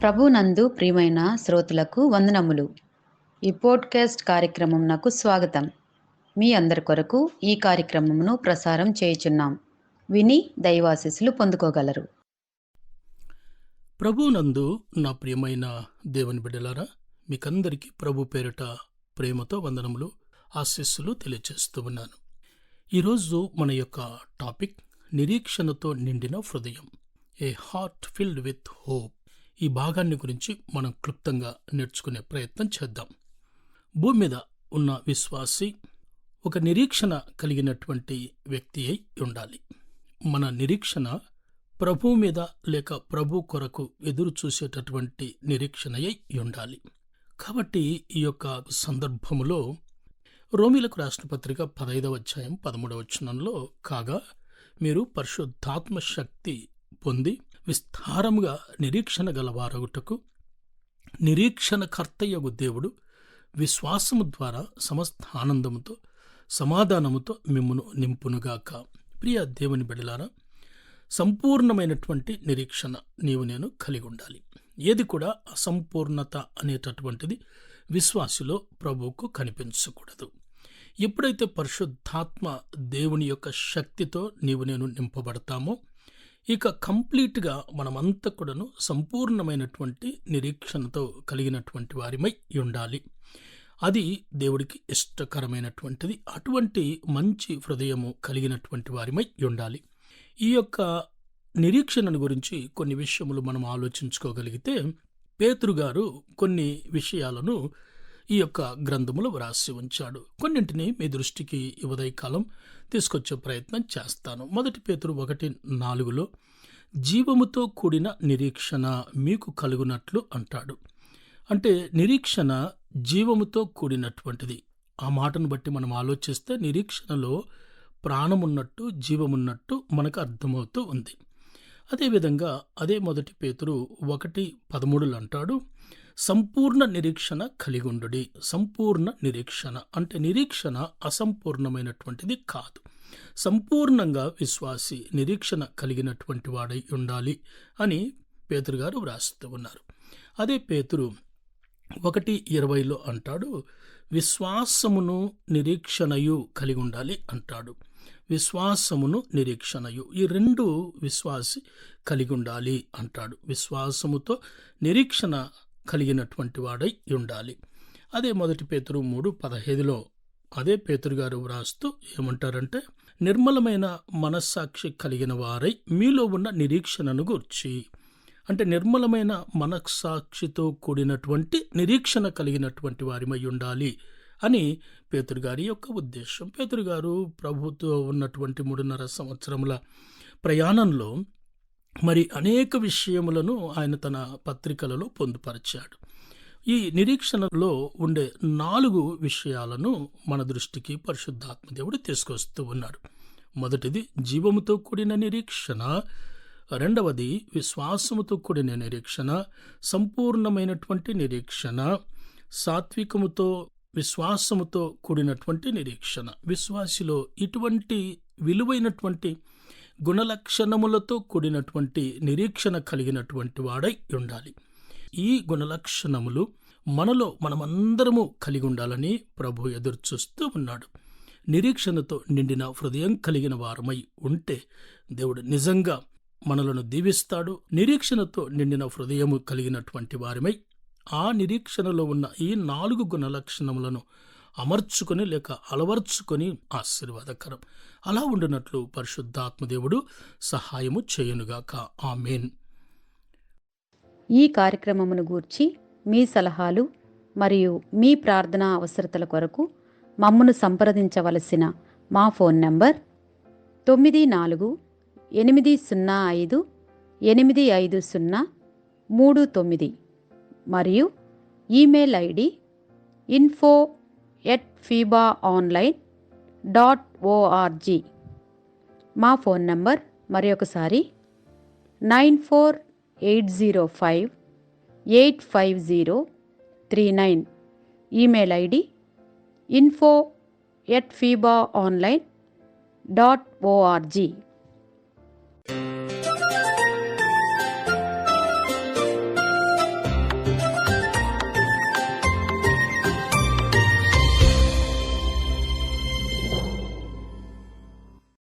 ప్రభునందు ప్రియమైన శ్రోతలకు వందనములు. ఈ పోడ్కాస్ట్ కార్యక్రమం నాకు స్వాగతం. మీ అందరి కొరకు ఈ కార్యక్రమమును ప్రసారం చేయుచున్నాం. విని దైవాశీస్సులు పొందుకోగలరు. ప్రభునందు నా ప్రియమైన దేవుని బిడ్డలారా, మీకందరికీ ప్రభు పేరిట ప్రేమతో వందనములు, ఆశీస్సులు తెలియజేస్తూ ఉన్నాను. ఈరోజు మన యొక్క టాపిక్ నిరీక్షణతో నిండిన హృదయం, ఏ హార్ట్ ఫిల్డ్ విత్ హోప్. ఈ భాగాన్ని గురించి మనం క్లుప్తంగా నేర్చుకునే ప్రయత్నం చేద్దాం. భూమి మీద ఉన్న విశ్వాసి ఒక నిరీక్షణ కలిగినటువంటి వ్యక్తి అయి ఉండాలి. మన నిరీక్షణ ప్రభు మీద లేక ప్రభు కొరకు ఎదురు చూసేటటువంటి నిరీక్షణ అయి ఉండాలి. కాబట్టి ఈ యొక్క సందర్భములో రోమీలకు రాసిన పత్రిక 15వ అధ్యాయం 13వ వచనంలో, కాగా మీరు పరిశుద్ధాత్మ శక్తి పొంది విస్తారముగా నిరీక్షణ గలవారగుటకు నిరీక్షణకర్తయగు దేవుడు విశ్వాసము ద్వారా సమస్త ఆనందముతో సమాధానముతో మిమ్మును నింపునుగాక. ప్రియ దేవుని బిడ్డలారా, సంపూర్ణమైనటువంటి నిరీక్షణ నీవు నేను కలిగి ఉండాలి. ఏది కూడా అసంపూర్ణత అనేటటువంటిది విశ్వాసిలో ప్రభువుకు కనిపించకూడదు. ఎప్పుడైతే పరిశుద్ధాత్మ దేవుని యొక్క శక్తితో నీవు నేను నింపబడతామో, ఇక కంప్లీట్గా మనమంతా కూడాను సంపూర్ణమైనటువంటి నిరీక్షణతో కలిగినటువంటి వారిమై ఉండాలి. అది దేవుడికి ఇష్టకరమైనటువంటిది. అటువంటి మంచి హృదయము కలిగినటువంటి వారిమై ఉండాలి. ఈ యొక్క నిరీక్షణను గురించి కొన్ని విషయములు మనం ఆలోచించుకోగలిగితే, పేతురు గారు కొన్ని విషయాలను ఈ యొక్క గ్రంథములో వ్రాసి ఉంచాడు. కొన్నింటిని మీ దృష్టికి ఈ ఉదయకాలం తీసుకొచ్చే ప్రయత్నం చేస్తాను. మొదటి పేతురు 1:4 జీవముతో కూడిన నిరీక్షణ మీకు కలుగునట్లు అంటాడు. అంటే నిరీక్షణ జీవముతో కూడినటువంటిది. ఆ మాటను బట్టి మనం ఆలోచిస్తే నిరీక్షణలో ప్రాణమున్నట్టు, జీవమున్నట్టు మనకు అర్థమవుతూ ఉంది. అదేవిధంగా అదే మొదటి పేతురు 1:13 అంటాడు, సంపూర్ణ నిరీక్షణ కలిగుండుడి. సంపూర్ణ నిరీక్షణ అంటే నిరీక్షణ అసంపూర్ణమైనటువంటిది కాదు. సంపూర్ణంగా విశ్వాసి నిరీక్షణ కలిగినటువంటి వాడై ఉండాలి అని పేతురు గారు వ్రాస్తూ ఉన్నారు. అదే పేతురు 1:20 అంటాడు, విశ్వాసమును నిరీక్షణయు కలిగి ఉండాలి అంటాడు. విశ్వాసమును నిరీక్షణయు, ఈ రెండు విశ్వాసి కలిగి ఉండాలి అంటాడు. విశ్వాసముతో నిరీక్షణ కలిగినటువంటి వాడై ఉండాలి. అదే మొదటి పేతురు 3:15 అదే పేతురు గారు వ్రాస్తూ ఏమంటారంటే, నిర్మలమైన మనస్సాక్షి కలిగిన వారై మీలో ఉన్న నిరీక్షణను గూర్చి. అంటే నిర్మలమైన మనస్సాక్షితో కూడినటువంటి నిరీక్షణ కలిగినటువంటి వారిమై ఉండాలి అని పేతురు గారి యొక్క ఉద్దేశం. పేతురు గారు ప్రభుతో ఉన్నటువంటి 3.5 సంవత్సరముల ప్రయాణంలో మరి అనేక విషయములను ఆయన తన పత్రికలలో పొందుపరిచాడు. ఈ నిరీక్షణలో ఉండే 4 విషయాలను మన దృష్టికి పరిశుద్ధాత్మదేవుడు తీసుకొస్తూ ఉన్నాడు. మొదటిది జీవముతో కూడిన నిరీక్షణ, రెండవది విశ్వాసముతో కూడిన నిరీక్షణ, సంపూర్ణమైనటువంటి నిరీక్షణ, సాత్వికముతో విశ్వాసముతో కూడినటువంటి నిరీక్షణ. విశ్వాసిలో ఇటువంటి విలువైనటువంటి గుణలక్షణములతో కూడినటువంటి నిరీక్షణ కలిగినటువంటి వాడై ఉండాలి. ఈ గుణలక్షణములు మనలో మనమందరము కలిగి ఉండాలని ప్రభు ఎదురు చూస్తూ ఉన్నాడు. నిరీక్షణతో నిండిన హృదయం కలిగిన వారమై ఉంటే దేవుడు నిజంగా మనలను దీవిస్తాడు. నిరీక్షణతో నిండిన హృదయము కలిగినటువంటి వారిమై ఆ నిరీక్షణలో ఉన్న ఈ 4 గుణలక్షణములను అమర్చుకొని లేక అలవర్చుకొని ఆశీర్వాదకరం. అలా ఉండునట్లు పరిశుద్ధాత్మదేవుడు సహాయము చేయునుగాక. ఆమేన్. ఈ కార్యక్రమమును గూర్చి మీ సలహాలు మరియు మీ ప్రార్థనా అవసరతల కొరకు మమ్మను సంప్రదించవలసిన మా ఫోన్ నంబర్ 9448508503 మరియు ఈమెయిల్ ఐడి info@fibaonline.org. మా ఫోన్ నంబర్ మరొకసారి 9480585039. Email ID info@fibaonline.org.